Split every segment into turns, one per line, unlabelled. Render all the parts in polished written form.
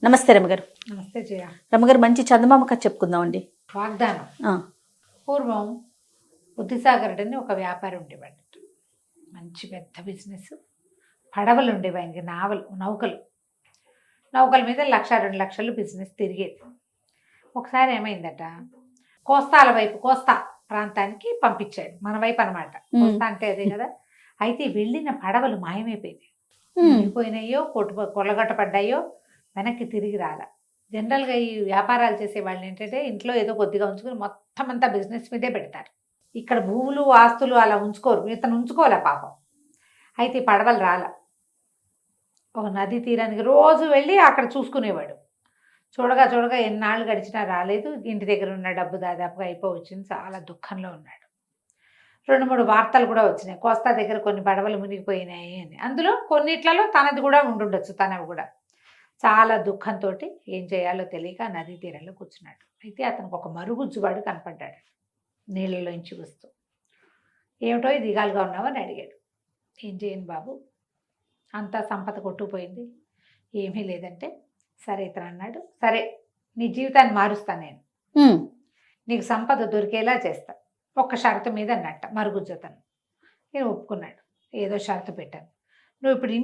నమస్తే రమగారు.
నమస్తే జయ.
రమగారు, మంచి చందమామ కథ చెప్పుకుందామండి.
వాగ్దానం.
ఆ,
పూర్వం బుద్ధిసాగరుడు అని ఒక వ్యాపారి ఉండేవాడు. మంచి పెద్ద బిజినెస్. పడవలు ఉండేవి ఆయనకి, నౌకలు మీద 1,00,000-2,00,000 బిజినెస్ తిరిగేది. ఒకసారి ఏమైందట, కోస్తా ప్రాంతానికి పంపించాడు. మన వైపు అనమాట. కోస్తా అంటే అదే కదా. అయితే వెళ్ళిన పడవలు మాయమైపోయింది. పోయినాయో కొల్లగొట్ట పడ్డాయో వెనక్కి తిరిగి రాల. జనరల్గా ఈ వ్యాపారాలు చేసే వాళ్ళు ఏంటంటే ఇంట్లో ఏదో కొద్దిగా ఉంచుకొని మొత్తం అంతా బిజినెస్ మీదే పెడతారు. ఇక్కడ భూములు ఆస్తులు అలా ఉంచుకోరు. ఇతను ఉంచుకోలే పాపం. అయితే ఈ పడవలు రాల. ఒక నది తీరానికి రోజు వెళ్ళి అక్కడ చూసుకునేవాడు. చూడగా ఎన్నాళ్ళు గడిచినా రాలేదు. ఇంటి దగ్గర ఉన్న డబ్బు దాదాపుగా అయిపోవచ్చింది. చాలా దుఃఖంలో ఉన్నాడు. 2-3 వార్తలు కూడా వచ్చినాయి, కోస్తా దగ్గర కొన్ని పడవలు మునిగిపోయినాయి అని. అందులో కొన్నిట్లలో తనది కూడా ఉండుండొచ్చు, తనవి కూడా. చాలా దుఃఖంతో ఏం చేయాలో తెలియక నదీ తీరంలో కూర్చున్నాడు. అయితే అతనికి ఒక మరుగుజ్జువాడు కనపడ్డాడు నీళ్ళలోంచి వస్తూ. ఏమిటో ఇది దిగాలుగా ఉన్నావని అడిగాడు. ఏం చేయను బాబు, అంతా సంపద కొట్టుకుపోయింది, ఏమీ లేదంటే. సరే ఇతను అన్నాడు, సరే నీ జీవితాన్ని మారుస్తాను నేను, నీకు సంపద దొరికేలా చేస్తా, ఒక్క షరతు మీద అన్నట్ట మరుగుజ్జతను. నేను ఒప్పుకున్నాడు. ఏదో షరతు పెట్టాను. నువ్వు ఇప్పుడు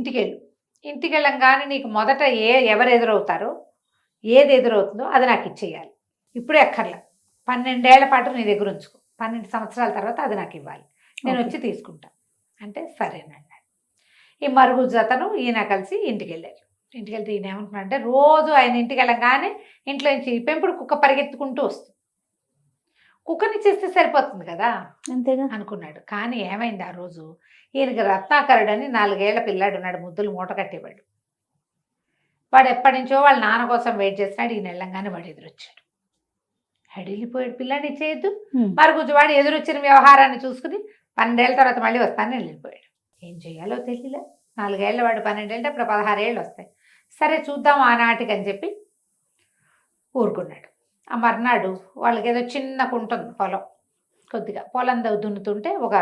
ఇంటికి వెళ్ళంగానే నీకు మొదట ఎవరు ఎదురవుతారో, ఏది ఎదురవుతుందో అది నాకు ఇచ్చేయాలి. ఇప్పుడే అక్కర్లా, 12 ఏళ్ల పాటు నీ దగ్గర ఉంచుకో, 12 సంవత్సరాల తర్వాత అది నాకు ఇవ్వాలి, నేను వచ్చి తీసుకుంటా అంటే సరేనన్నాడు. ఈ మరుగుజ్జతను ఈయన కలిసి ఇంటికి వెళ్ళారు. ఇంటికి వెళ్తే ఈయన ఏమంటున్నాడంటే, రోజు ఆయన ఇంటికి వెళ్ళంగానే ఇంట్లో నుంచి పెంపుడు కుక్క పరిగెత్తుకుంటూ వస్తుంది. కుక్కని చేస్తే సరిపోతుంది కదా
అంతేగా
అనుకున్నాడు. కానీ ఏమైంది, ఆ రోజు ఈయనకి రత్నాకరుడు అని 4 ఏళ్ల పిల్లాడు ఉన్నాడు, ముద్దులు మూట కట్టేవాడు. వాడు ఎప్పటి నుంచో వాళ్ళ నాన్న కోసం వెయిట్ చేస్తున్నాడు. ఈయన వెళ్ళంగానే వాడు ఎదురొచ్చాడు. వెళ్ళిపోయాడు. పిల్లాడిని ఇచ్చేయద్దు. మరుగుజ్జువాడు ఎదురొచ్చిన వ్యవహారాన్ని చూసుకుని 12 ఏళ్ళ తర్వాత మళ్ళీ వస్తానని వెళ్ళిపోయాడు. ఏం చేయాలో తెలియలే. 4 ఏళ్ళ వాడు 12 ఏళ్ళంటే ఇప్పుడు 16 ఏళ్ళు వస్తాయి. సరే చూద్దాం ఆనాటికి అని చెప్పి ఊరుకున్నాడు. ఆ మర్నాడు వాళ్ళకి ఏదో చిన్న కుంట ఉంది, పొలం. కొద్దిగా పొలం దున్నుతుంటే ఒక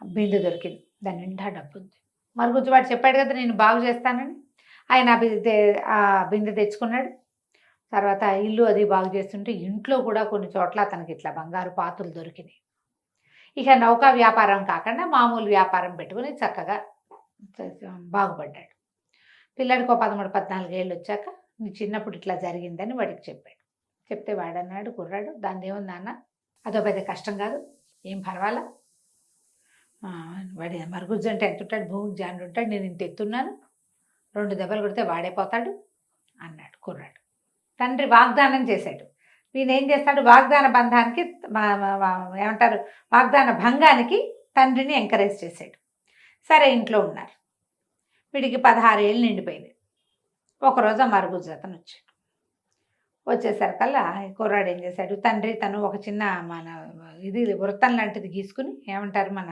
బిందె దొరికింది, దాని నిండా డబ్బు ఉంది. మరుగుజ్జువాడు చెప్పాడు కదా నేను బాగు చేస్తానని. ఆయన ఆ బిందె తెచ్చుకున్నాడు. తర్వాత ఇల్లు అది బాగు చేస్తుంటే ఇంట్లో కూడా కొన్ని చోట్ల అతనికి ఇట్లా బంగారు పాత్రలు దొరికినాయి. ఇక నౌకా వ్యాపారం కాకుండా మామూలు వ్యాపారం పెట్టుకుని చక్కగా బాగుపడ్డాడు. పిల్లాడికి 13-14 ఏళ్ళు వచ్చాక నీ చిన్నప్పుడు ఇట్లా జరిగిందని వాడికి చెప్పాడు. చెప్తే వాడన్నాడు, కుర్రాడు, దాన్ని ఏముంది నాన్న, అదో పెద్ద కష్టం కాదు, ఏం పర్వాలా, వాడి మరుగుజ్జు అంటే ఎంత ఉంటాడు, భూమికి జాండు ఉంటాడు, నేను ఇంత ఎత్తున్నాను, 2 దెబ్బలు కొడితే వాడైపోతాడు అన్నాడు కుర్రాడు. తండ్రి వాగ్దానం చేశాడు. వీడు ఏం చేస్తాడు, వాగ్దాన బంధానికి ఏమంటారు, వాగ్దాన భంగానికి తండ్రిని ఎంకరేజ్ చేశాడు. సరే ఇంట్లో ఉన్నారు. వీడికి 16 ఏళ్ళు నిండిపోయింది. ఒకరోజు ఆ మరుగుజ్జతను వచ్చాడు. వచ్చేసరికల్లా కుర్రాడు ఏం చేశాడు, తండ్రి తను ఒక చిన్న ఇది వృత్తం లాంటిది గీసుకుని, ఏమంటారు మన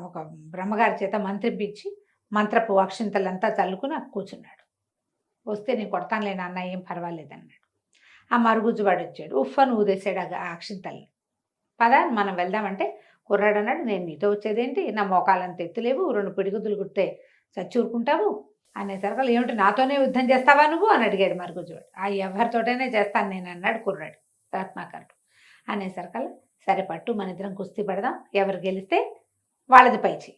ఒక బ్రహ్మగారి చేత మంత్రిపించి మంత్రపు అక్షింతలంతా చల్లుకుని కూర్చున్నాడు. వస్తే నేను కొడతానులే నాన్న, ఏం పర్వాలేదన్నాడు. ఆ మరుగుజ్జువాడు వచ్చాడు, ఉఫ్ఫను ఊదేశాడు ఆ అక్షింతల్ని. పదా మనం వెళ్దామంటే కుర్రాడు అన్నాడు, నేను నీతో వచ్చేదేంటి, నా మోకాలంత ఎత్తులేవు, 2 పిడిగుద్దులు కుడితే చచ్చూరుకుంటావు అనేసరికి, ఏమిటి నాతోనే యుద్ధం చేస్తావా నువ్వు అని అడిగాడు మరుగుజ్జువాడు. ఆ ఎవరితోటైనా చేస్తాను నేను అన్నాడు కుర్రాడు, రత్నాకరుడు. అనేసరికల్లా సరే పట్టు, మన ఇద్దరం కుస్తీ పడదాం, ఎవరు గెలిస్తే వాళ్ళది పైచి.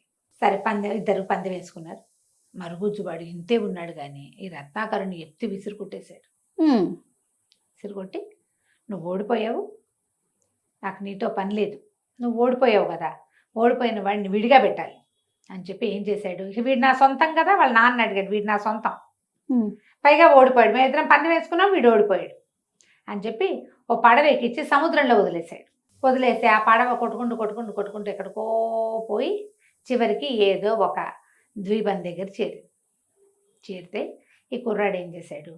సరే ఇద్దరు పందెం వేసుకున్నారు. మరుగుజ్జువాడు ఇంతే ఉన్నాడు కానీ ఈ రత్నాకరుని ఎత్తి విసిరుకొట్టేశాడు. విసిరుకొట్టి, నువ్వు ఓడిపోయావు, నాకు నీతో పని లేదు, నువ్వు ఓడిపోయావు కదా, ఓడిపోయిన వాడిని విడిగా పెట్టాలి అని చెప్పి ఏం చేశాడు, వీడు నా సొంతం కదా, వాళ్ళ నాన్న అడిగాడు, వీడు నా సొంతం, పైగా ఓడిపోయాడు, మేము ఇద్దరం పందెం వేసుకున్నాం, వీడు ఓడిపోయాడు అని చెప్పి ఓ పడవ ఎక్కించి సముద్రంలో వదిలేశాడు. వదిలేసి ఆ పడవ కొట్టుకుంటూ ఎక్కడికో పోయి చివరికి ఏదో ఒక ద్వీపం దగ్గర చేరితే ఈ కుర్రాడు ఏం చేశాడు,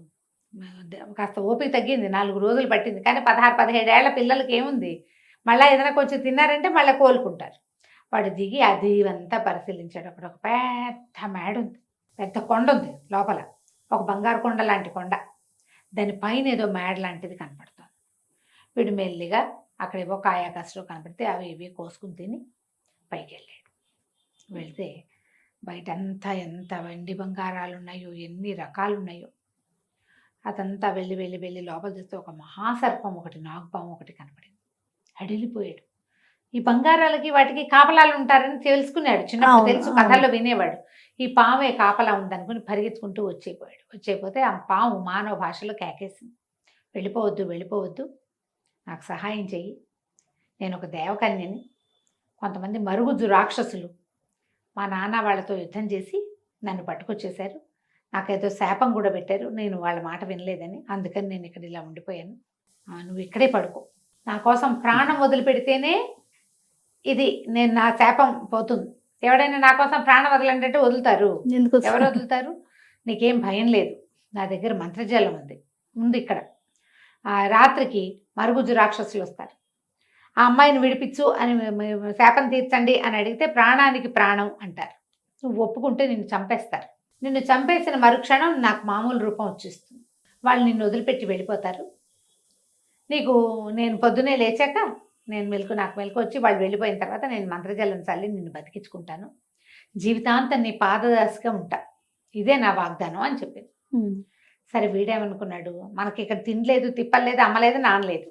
కాస్త ఓపిక తగ్గింది, 4 రోజులు పట్టింది. కానీ 16-17 ఏళ్ల పిల్లలకి ఏముంది, మళ్ళీ ఏదైనా కొంచెం తిన్నారంటే మళ్ళీ కోలుకుంటారు. వాడు దిగి ఆ దీవంతా పరిశీలించాడు. అక్కడ ఒక పెద్ద మేడ ఉంది, పెద్ద కొండ ఉంది, లోపల ఒక బంగారు కొండ లాంటి కొండ, దాని పైన ఏదో మేడ లాంటిది కనపడుతుంది. వీడు మెల్లిగా అక్కడేవో కాయాకసులు కనపడితే అవి ఇవి కోసుకుని తిని పైకి వెళ్ళాడు. వెళ్తే బయటంతా ఎంత వెండి బంగారాలు ఉన్నాయో, ఎన్ని రకాలు ఉన్నాయో. అదంతా వెళ్ళి వెళ్ళి వెళ్ళి లోపల చూస్తే ఒక మహాసర్పం ఒకటి, నాగుపాము ఒకటి కనపడింది. అడిలిపోయాడు. ఈ బంగారాలకి వాటికి కాపలాలు ఉంటారని తెలుసుకున్నాడు. చిన్నప్పుడు
అవును,
తెలుసు,
అవును.
కథల్లో వినేవాడు. ఈ పామే కాపలా ఉందనుకుని పరిగెత్తుకుంటూ వచ్చేపోయాడు. వచ్చేపోతే ఆ పాము మానవ భాషలో కేకేసింది, వెళ్ళిపోవద్దు, వెళ్ళిపోవద్దు, నాకు సహాయం చెయ్యి, నేను ఒక దేవకన్యని, కొంతమంది మరుగుజ్జు రాక్షసులు మా నాన్న వాళ్ళతో యుద్ధం చేసి నన్ను పట్టుకొచ్చేశారు, నాకేదో శాపం కూడా పెట్టారు, నేను వాళ్ళ మాట వినలేదని, అందుకని నేను ఇక్కడ ఇలా ఉండిపోయాను, నువ్వు ఇక్కడే పడుకో, నా కోసం ప్రాణం వదిలిపెడితేనే ఇది నేను నా శాపం పోతుంది. ఎవడైనా నా కోసం ప్రాణం వదలంటే వదులుతారు?
ఎందుకు
ఎవరు వదులుతారు? నీకేం భయం లేదు, నా దగ్గర మంత్రజాలం ఉంది, ముందు ఇక్కడ రాత్రికి మరుగుజ్జు రాక్షసులు వస్తారు, ఆ అమ్మాయిని విడిపించు అని శాపం తీర్చండి అని అడిగితే ప్రాణానికి ప్రాణం అంటారు, నువ్వు ఒప్పుకుంటే నిన్ను చంపేస్తారు, నిన్ను చంపేసిన మరుక్షణం నాకు మామూలు రూపం వచ్చేస్తుంది, వాళ్ళు నిన్ను వదిలిపెట్టి వెళ్ళిపోతారు, నీకు నేను పొద్దునే లేచాక నాకు మెలకు వచ్చి వాళ్ళు వెళ్ళిపోయిన తర్వాత నేను మంత్రజలం చల్లి నిన్ను బతికించుకుంటాను, జీవితాంతం నీ పాదదాసిగా ఉంటా, ఇదే నా వాగ్దానం అని చెప్పింది. సరే వీడేమనుకున్నాడు, మనకి ఇక్కడ తినలేదు, తిప్పలేదు, అమ్మలేదు, నానలేదు,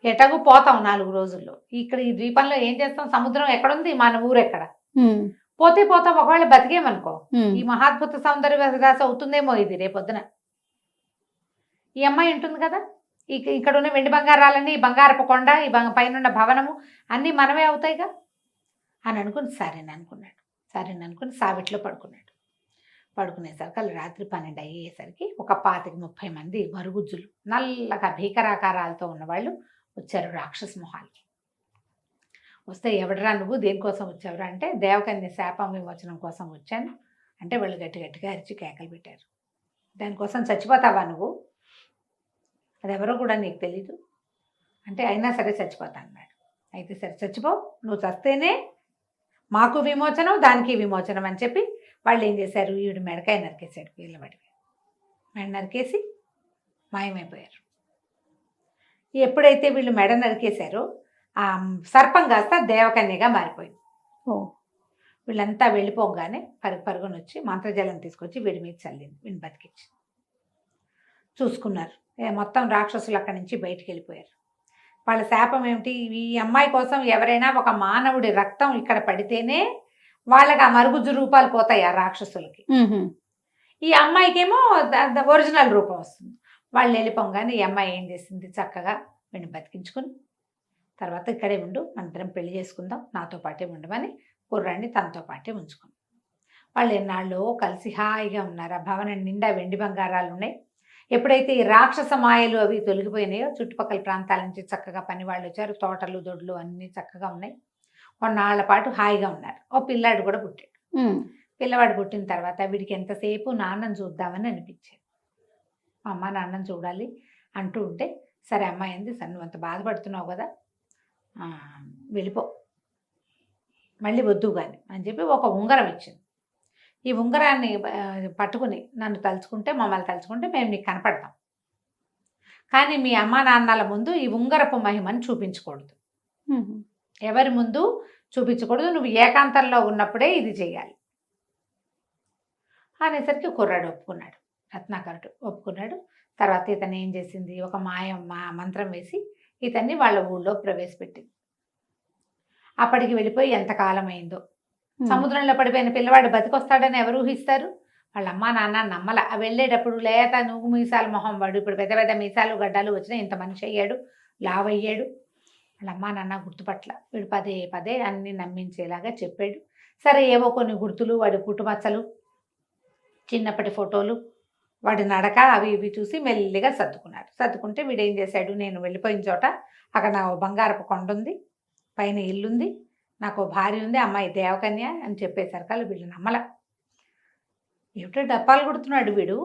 ఎటగు పోతాం 4 రోజుల్లో, ఇక్కడ ఈ ద్వీపంలో ఏం చేస్తాం, సముద్రం ఎక్కడుంది, మన ఊరు ఎక్కడ, పోతే పోతాం, ఒకవేళ బతికేమనుకో ఈ మహాద్భుత సౌందర్య విలాస అవుతుందేమో ఇది రేపొద్దున, ఈ అమ్మాయి ఉంటుంది కదా, ఇక్కడ ఉన్న వెండి బంగారాలన్నీ, ఈ బంగారపు కొండ, ఈ పైన భవనము అన్నీ మనమే అవుతాయిగా అని అనుకుని సరేననుకుని సావిట్లో పడుకున్నాడు. పడుకునేసరికి వాళ్ళు రాత్రి 12 అయ్యేసరికి ఒక 25-30 మంది మరుగుజ్జులు నల్లగా భీకరాకారాలతో ఉన్నవాళ్ళు వచ్చారు రాక్షస మొహాలకి. వస్తే ఎవడరా నువ్వు, దేనికోసం వచ్చావురా అంటే దేవకన్య శాపం విమోచనం కోసం వచ్చాను అంటే వాళ్ళు గట్టిగా అరిచి కేకలు పెట్టారు. దానికోసం చచ్చిపోతావా నువ్వు, అదెవరో కూడా నీకు తెలీదు అంటే అయినా సరే చచ్చిపోతా అన్నాడు. అయితే సరే చచ్చిపో, నువ్వు చస్తేనే మాకు విమోచనం, దానికి విమోచనం అని చెప్పి వాళ్ళు ఏం చేశారు, ఈవిడ మెడకాయ నరికేశాడు, వీళ్ళబడివి మెడ నరికేసి మాయమైపోయారు. ఎప్పుడైతే వీళ్ళు మెడ నరికేశారో ఆ సర్పం కాస్త దేవకన్యగా మారిపోయింది. వీళ్ళంతా వెళ్ళిపోగానే పరుగున వచ్చి మంత్రజలం తీసుకొచ్చి వీడి మీద చల్లింది, వీడిని బతికించి చూసుకున్నారు. మొత్తం రాక్షసులు అక్కడి నుంచి బయటికి వెళ్ళిపోయారు. వాళ్ళ శాపం ఏమిటి, ఈ అమ్మాయి కోసం ఎవరైనా ఒక మానవుడి రక్తం ఇక్కడ పడితేనే వాళ్ళకి ఆ మరుగుజ్జు రూపాలు పోతాయి ఆ రాక్షసులకి, ఈ అమ్మాయికేమో ఒరిజినల్ రూపం వస్తుంది. వాళ్ళు వెళ్ళిపోగానే ఈ అమ్మాయి ఏం చేసింది, చక్కగా వీడిని బతికించుకుని తర్వాత ఇక్కడే ఉండు, మనిద్దరం పెళ్లి చేసుకుందాం, నాతో పాటే ఉండమని కుర్రాన్ని తనతో పాటే ఉంచుకుంది. వాళ్ళు ఎన్నాళ్ళు కలిసి హాయిగా ఉన్నారు. ఆ భవనం నిండా వెండి బంగారాలు ఉన్నాయి. ఎప్పుడైతే ఈ రాక్షస మాయలు అవి తొలగిపోయినాయో చుట్టుపక్కల ప్రాంతాల నుంచి చక్కగా పని వాళ్ళు వచ్చారు, తోటలు దొడ్లు అన్నీ చక్కగా ఉన్నాయి. కొన్నాళ్ల పాటు హాయిగా ఉన్నారు. ఓ పిల్లాడు కూడా పుట్టాడు. పిల్లవాడు పుట్టిన తర్వాత వీడికి ఎంతసేపు నాన్నని చూద్దామని అనిపించేది. అమ్మ నాన్నని చూడాలి అంటూ ఉంటే సరే అమ్మాయి ఏంది, సరే నువ్వు అంత బాధపడుతున్నావు కదా, వెళ్ళిపో, మళ్ళీ వద్దు కానీ అని చెప్పి ఒక ఉంగరం ఇచ్చింది. ఈ ఉంగరాన్ని పట్టుకుని నన్ను తలుచుకుంటే, మమ్మల్ని తలుచుకుంటే మేము నీకు కనపడతాం, కానీ మీ అమ్మా నాన్నల ముందు ఈ ఉంగరపు మహిమని చూపించకూడదు, ఎవరి ముందు చూపించకూడదు, నువ్వు ఏకాంతంలో ఉన్నప్పుడే ఇది చేయాలి అనేసరికి కుర్రాడు ఒప్పుకున్నాడు, రత్నాకరుడు ఒప్పుకున్నాడు. తర్వాత ఇతను ఏం చేసింది, ఒక మంత్రం వేసి ఇతన్ని వాళ్ళ ఊళ్ళో ప్రవేశపెట్టింది. అప్పటికి వెళ్ళిపోయి ఎంతకాలం అయిందో. సముద్రంలో పడిపోయిన పిల్లవాడు బతికొస్తాడని ఎవరు ఊహిస్తారు, వాళ్ళ అమ్మా నాన్న నమ్మల. వెళ్ళేటప్పుడు లేత నువ్వు మీసాలు మొహం వాడు, ఇప్పుడు పెద్ద పెద్ద మీసాలు గడ్డాలు వచ్చినా ఇంత మనిషి అయ్యాడు, లావ్ అయ్యాడు, వాళ్ళ అమ్మా నాన్న గుర్తుపట్ల. వీడు పదే పదే అన్ని నమ్మించేలాగా చెప్పాడు. సరే ఏవో కొన్ని గుర్తులు, వాడి పుట్టుమచ్చలు, చిన్నప్పటి ఫోటోలు, వాడి నడక అవి ఇవి చూసి మెల్లిగా సర్దుకున్నాడు. సర్దుకుంటే వీడు ఏం చేశాడు, నేను వెళ్ళిపోయిన చోట అక్కడ నా బంగారపు కొండ ఉంది, పైన ఇల్లుంది, నాకు భార్య ఉంది, అమ్మాయి దేవకన్య అని చెప్పేసరికి వీళ్ళు నమ్మల. ఏమిటో డప్పాలు కొడుతున్నాడు వీడు,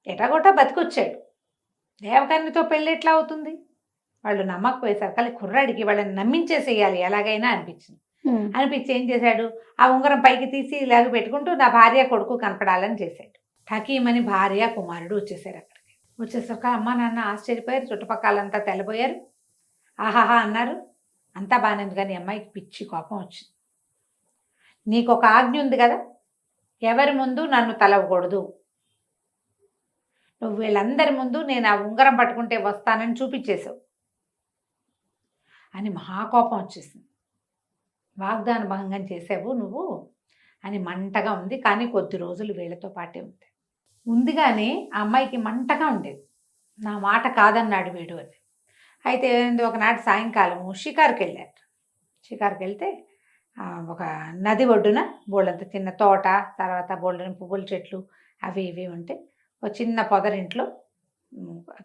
ఎటాగోటా బతికొచ్చాడు, దేవకన్యతో పెళ్ళి ఎట్లా అవుతుంది, వాళ్ళు నమ్మకపోయేసరికి కుర్రాడికి వాళ్ళని నమ్మించేసేయాలి ఎలాగైనా అనిపించింది. అనిపించి ఏం చేశాడు, ఆ ఉంగరం పైకి తీసి ఇలాగ పెట్టుకుంటూ నా భార్య కొడుకు కనపడాలని చేశాడు. ఠకీమని భార్య కుమారుడు వచ్చేసారు. అక్కడికి వచ్చేసరికి అమ్మ నాన్న ఆశ్చర్యపోయారు, చుట్టుపక్కలంతా తెల్లబోయారు, ఆహాహా అన్నారు. అంతా బాగానే ఉంది, కానీ అమ్మాయికి పిచ్చి కోపం వచ్చింది. నీకు ఒక ఆజ్ఞ ఉంది కదా, ఎవరి ముందు నన్ను తలవకూడదు, నువ్వు వీళ్ళందరి ముందు నేను ఆ ఉంగరం పట్టుకుంటే వస్తానని చూపించేశావు అని మహాకోపం వచ్చేసింది. వాగ్దాన భంగం చేసావు నువ్వు అని మంటగా ఉంది. కానీ కొద్ది రోజులు వీళ్ళతో పాటే ఉంది. ముందుగానే ఆ అమ్మాయికి మంటగా ఉండేది, నా మాట కాదన్నాడు వీడు అని. అయితే ఒకనాటి సాయంకాలము షికారుకి వెళ్ళారు. షికారుకి వెళ్తే ఒక నది ఒడ్డున బోళ్ళంత చిన్న తోట, తర్వాత బోళ్ళని పువ్వుల చెట్లు అవి ఇవి ఉంటే ఒక చిన్న పొదరింట్లో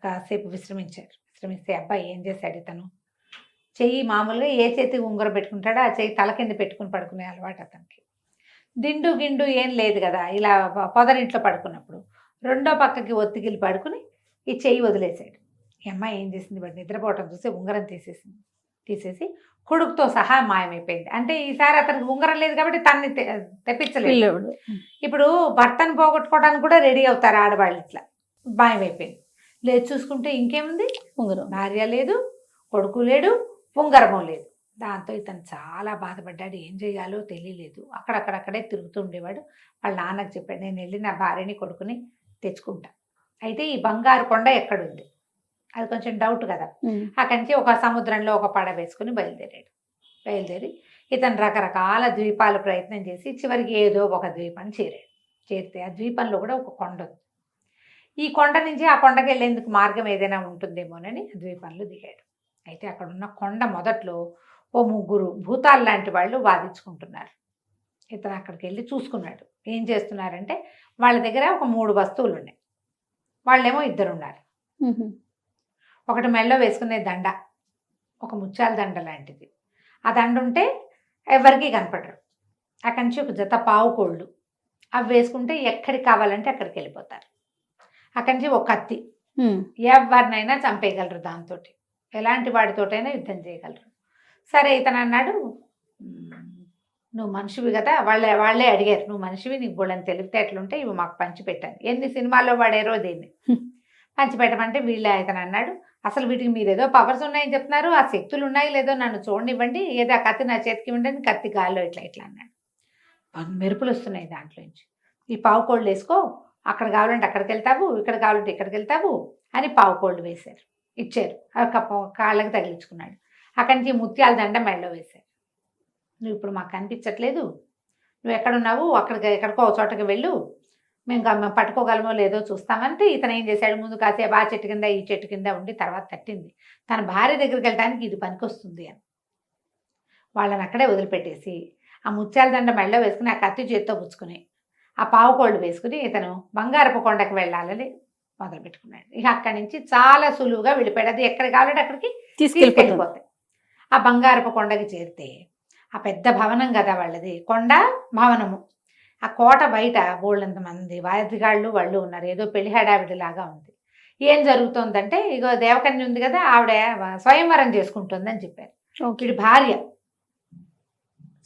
కాసేపు విశ్రమిస్తే అబ్బాయి ఏం చేశాడు, ఇతను చెయ్యి మామూలుగా ఏ చేతికి ఉంగరం పెట్టుకుంటాడో ఆ చెయ్యి తల కింద పెట్టుకుని పడుకునే అలవాటు అతనికి. దిండు గిండు ఏం లేదు కదా, ఇలా పొదరింట్లో పడుకున్నప్పుడు రెండో పక్కకి ఒత్తిగిలి పడుకుని ఈ చెయ్యి వదిలేశాడు. ఈ అమ్మాయి ఏం చేసింది, వాడు నిద్రపోవటం చూసి ఉంగరం తీసేసి కొడుకుతో సహా మాయమైపోయింది. అంటే ఈసారి అతనికి ఉంగరం లేదు కాబట్టి తన్ని తెప్పించలేదు. ఇప్పుడు భర్తను పోగొట్టుకోవడానికి కూడా రెడీ అవుతారు ఆడవాళ్ళు. ఇట్లా మాయమైపోయింది. లేదు చూసుకుంటే ఇంకేముంది, ఉంగరం, భార్య లేదు, కొడుకు లేడు, ఉంగరము లేదు. దాంతో ఇతను చాలా బాధపడ్డాడు. ఏం చేయాలో తెలియలేదు. అక్కడక్కడక్కడే తిరుగుతూ ఉండేవాడు. వాళ్ళ నాన్నకు చెప్పాడు, నేను వెళ్ళి నా భార్యని కొడుకుని తెచ్చుకుంటా. అయితే ఈ బంగారు కొండ ఎక్కడుంది అది కొంచెం డౌట్ కదా. అక్కడి నుంచి ఒక సముద్రంలో ఒక పడ వేసుకుని బయలుదేరి ఇతను రకరకాల ద్వీపాలు ప్రయత్నం చేసి చివరికి ఏదో ఒక ద్వీపాన్ని చేరితే ఆ ద్వీపంలో కూడా ఒక కొండ ఉంది. ఈ కొండ నుంచి ఆ కొండకి వెళ్ళేందుకు మార్గం ఏదైనా ఉంటుందేమోనని ఆ ద్వీపంలో దిగాడు. అయితే అక్కడ ఉన్న కొండ మొదట్లో ఓ ముగ్గురు భూతాలు లాంటి వాళ్ళు వాదించుకుంటున్నారు. ఇతను అక్కడికి వెళ్ళి చూసుకున్నాడు. ఏం చేస్తున్నారంటే వాళ్ళ దగ్గర ఒక 3 వస్తువులు ఉన్నాయి. వాళ్ళేమో 2 ఉన్నారు. ఒకటి మెడలో వేసుకునే దండ, ఒక ముత్యాల దండ లాంటిది. ఆ దండ ఉంటే ఎవరికి కనపడరు. అక్కడి నుంచి ఒక జత పావు కోళ్ళు, అవి వేసుకుంటే ఎక్కడికి కావాలంటే అక్కడికి వెళ్ళిపోతారు. అక్కడి నుంచి ఒక కత్తి, ఎవరినైనా చంపేయగలరు. దాంతో ఎలాంటి వాడితోటైనా యుద్ధం చేయగలరు. సరే ఇతను అన్నాడు, నువ్వు మనిషివి కదా, వాళ్ళే అడిగారు, నువ్వు మనిషివి, నీకు బోళ్ళని తెలివితేటలుంటే ఇవి మాకు పంచిపెట్టాను. ఎన్ని సినిమాల్లో వాడారో దీన్ని పంచిపెట్టమంటే వీళ్ళే. ఇతను అన్నాడు, అసలు వీటికి మీరేదో పవర్స్ ఉన్నాయని చెప్తున్నారు, ఆ శక్తులు ఉన్నాయి లేదో నన్ను చూడనివ్వండి, ఏదో ఆ కత్తి నా చేతికి ఇవ్వండి. కత్తి గాల్లో ఇట్లా అన్నాడు. మెరుపులు వస్తున్నాయి దాంట్లో నుంచి. ఈ పావు కోళ్ళు వేసుకో, అక్కడ కావాలంటే అక్కడికి వెళ్తావు, ఇక్కడ కావాలంటే ఇక్కడికి వెళ్తావు అని పావు కోళ్ళు ఇచ్చారు. కాళ్ళకి తగిలించుకున్నాడు. అక్కడి నుంచి ముత్యాల దండ మెడలో వేశారు. నువ్వు ఇప్పుడు మాకు కనిపించట్లేదు, నువ్వు ఎక్కడున్నావు, ఎక్కడికో చోటకి వెళ్ళు, మేము పట్టుకోగలమో లేదో చూస్తామంటే ఇతను ఏం చేశాడు, ముందు కాసేపు ఆ చెట్టు కింద ఈ చెట్టు కింద ఉండి తర్వాత తట్టింది. తన భార్య దగ్గరికి వెళ్ళడానికి ఇది పనికొస్తుంది అని వాళ్ళని అక్కడే వదిలిపెట్టేసి ఆ ముత్యాల దండ మెడలో వేసుకుని ఆ కత్తి చేతితో పుచ్చుకుని ఆ పావు కోళ్ళు వేసుకుని ఇతను బంగారపు కొండకు వెళ్ళాలని మొదలుపెట్టుకున్నాడు. ఇక అక్కడి నుంచి చాలా సులువుగా వెళ్ళిపోయాడు. అది ఎక్కడికి కావాలంటే అక్కడికి తీసుకెళ్ళిపోతాయి. ఆ బంగారపు కొండకి చేరితే ఆ పెద్ద భవనం కదా వాళ్ళది, కొండ భవనము. ఆ కోట బయట బోళ్ళంత మంది వాద్యగాళ్ళు వాళ్ళు ఉన్నారు. ఏదో పెళ్లి హడావిడిలాగా ఉంది. ఏం జరుగుతుందంటే, ఇగో దేవకన్య ఉంది కదా, ఆవిడ స్వయంవరం చేసుకుంటుందని చెప్పారు. వీడి భార్య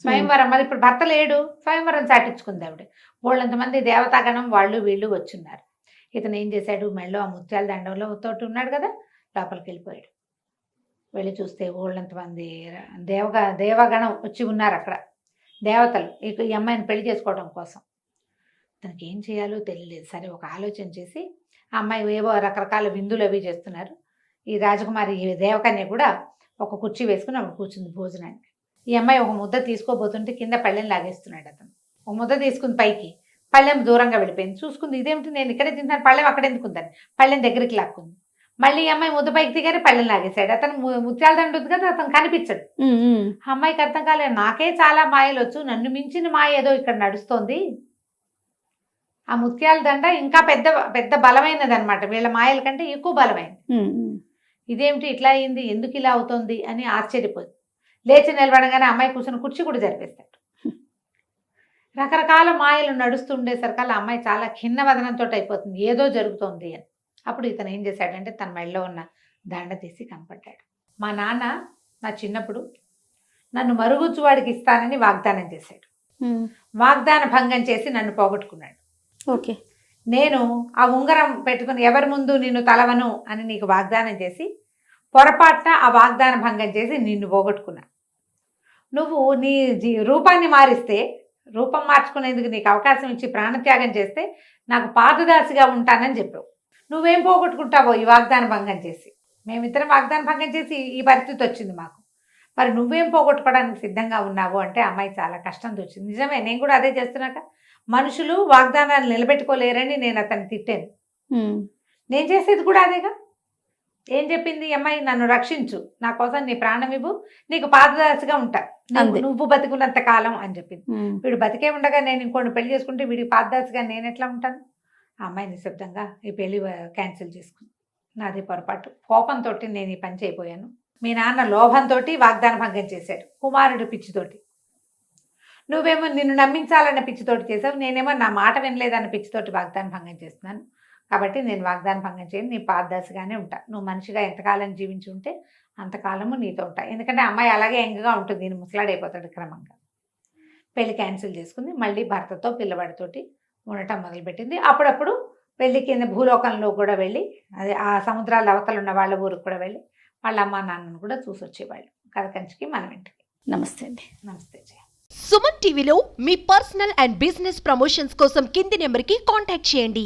స్వయంవరం, మరి ఇప్పుడు భర్త లేడు, స్వయంవరం చాటించుకుంది ఆవిడ. బోళ్ళంతమంది దేవతాగణం వాళ్ళు వీళ్ళు వచ్చున్నారు. ఇతను ఏం చేశాడు, మెళ్ళో ఆ ముత్యాల దండంలో తోటి ఉన్నాడు కదా, లోపలికి వెళ్ళిపోయాడు. వెళ్ళి చూస్తే బోళ్ళంతమంది దేవగణం వచ్చి ఉన్నారు అక్కడ, దేవతలు ఈ అమ్మాయిని పెళ్లి చేసుకోవడం కోసం. తనకి ఏం చేయాలో తెలియలేదు. సరే ఒక ఆలోచన చేసి ఆ అమ్మాయి ఏవో రకరకాల విందులు అవి చేస్తున్నారు. ఈ రాజకుమారి దేవకన్య కూడా ఒక కుర్చీ వేసుకుని అప్పుడు కూర్చుంది భోజనానికి. ఈ అమ్మాయి ఒక ముద్ద తీసుకోబోతుంటే కింద పళ్ళెం లాగేస్తున్నాడు అతను. ఒక ముద్ద తీసుకుని పైకి, పళ్ళెం దూరంగా వెళ్ళిపోయింది. చూసుకుంది, ఇదేమిటి నేను ఇక్కడే తింటాను, పళ్ళెం అక్కడ ఎందుకుందని పళ్ళెం దగ్గరికి లాక్కుంది. మళ్ళీ ఈ అమ్మాయి ముద్ద పైకి దిగానే పళ్ళెం లాగేశాడు. అతను ముత్యాల దండ ఉంది కదా, అతను కనిపించడు. అమ్మాయికి అర్థం కాలేదు, నాకే చాలా మాయలు వచ్చు, నన్ను మించిన మాయ ఏదో ఇక్కడ నడుస్తోంది. ఆ ముత్యాల దండ ఇంకా పెద్ద పెద్ద బలమైనది అనమాట, వీళ్ళ మాయల కంటే ఎక్కువ బలమైనది. ఇదేమిటి ఇట్లా అయింది, ఎందుకు ఇలా అవుతుంది అని ఆశ్చర్యపోయింది. లేచి నిలబడగానే అమ్మాయి కూర్చొని కుర్చీ కూడా జరిపేస్తాడు. రకరకాల మాయలు నడుస్తుండేసరికల్లా అమ్మాయి చాలా ఖిన్నవదనంతో అయిపోతుంది, ఏదో జరుగుతోంది అని. అప్పుడు ఇతను ఏం చేశాడంటే తన మెడలో ఉన్న దండ తీసి కనపడ్డాడు. మా నాన్న నా చిన్నప్పుడు నన్ను మరుగుజ్జువాడికి ఇస్తానని వాగ్దానం చేశాడు. వాగ్దాన భంగం చేసి నన్ను పోగొట్టుకున్నాడు.
ఓకే,
నేను ఆ ఉంగరం పెట్టుకుని ఎవరి ముందు నిన్ను తలవను అని నీకు వాగ్దానం చేసి పొరపాటున ఆ వాగ్దాన భంగం చేసి నిన్ను పోగొట్టుకున్నా. నువ్వు నీ రూపాన్ని మారిస్తే, రూపం మార్చుకునేందుకు నీకు అవకాశం ఇచ్చి ప్రాణత్యాగం చేస్తే నాకు పాదదాసిగా ఉంటానని చెప్పావు. నువ్వేం పోగొట్టుకుంటావో ఈ వాగ్దాన భంగం చేసి. మేమిద్దరం వాగ్దాన భంగం చేసి ఈ పరిస్థితి వచ్చింది మాకు. మరి నువ్వేం పోగొట్టుకోవడానికి సిద్ధంగా ఉన్నావు అంటే అమ్మాయి చాలా కష్టం వచ్చింది. నిజమే, నేను కూడా అదే చేస్తున్నాక. మనుషులు వాగ్దానాలు నిలబెట్టుకోలేరని నేను అతన్ని తిట్టాను. నేను చేసేది కూడా అదేగా. ఏం చెప్పింది ఈ అమ్మాయి? నన్ను రక్షించు, నా కోసం నీ ప్రాణం ఇవ్వు, నీకు పాదదాసిగా ఉంటా, నువ్వు బతికున్నంత కాలం అని చెప్పింది. వీడు బతికే ఉండగా నేను ఇంకోటి పెళ్లి చేసుకుంటే వీడికి పాదదాసిగా నేను ఎట్లా ఉంటాను? ఆ అమ్మాయి నిశ్శబ్దంగా ఈ పెళ్లి క్యాన్సిల్ చేసుకుంది. నాది పొరపాటు, కోపంతో నేను ఈ పని చేయబోయాను. మీ నాన్న లోభంతో వాగ్దాన భంగం చేశాడు, కుమారుడు పిచ్చితోటి. నువ్వేమో నిన్ను నమ్మించాలన్న పిచ్చితోటి చేసావు, నేనేమో నా మాట వినలేదన్న పిచ్చితోటి వాగ్దాన భంగం చేస్తున్నాను. కాబట్టి నేను వాగ్దాన భంగం చేయను, నీ పాదదాసిగానే ఉంటా. నువ్వు మనిషిగా ఎంతకాలం జీవించి ఉంటే అంతకాలము నీతో ఉంటా. ఎందుకంటే అమ్మాయి అలాగే యంగ్గా ఉంటుంది, నేను ముసలాడైపోతాడు క్రమంగా. పెళ్లి క్యాన్సిల్ చేసుకుంది. మళ్ళీ భర్తతో పిల్లవాడితోటి ఉండటం మొదలుపెట్టింది. అప్పుడప్పుడు పెళ్లి కింద భూలోకంలో కూడా వెళ్ళి, అదే ఆ సముద్రాల అవతల ఉన్న వాళ్ళ ఊరికి కూడా వెళ్ళి వాళ్ళ అమ్మ నాన్నను కూడా చూసి వచ్చేవాళ్ళు. కథ కంచికి మనం ఇంటికి.
నమస్తే అండి.
నమస్తే జయ.
సుమన్ టీవీలో మీ పర్సనల్ అండ్ బిజినెస్ ప్రమోషన్స్ కోసం కింది నెంబర్కి కాంటాక్ట్ చేయండి.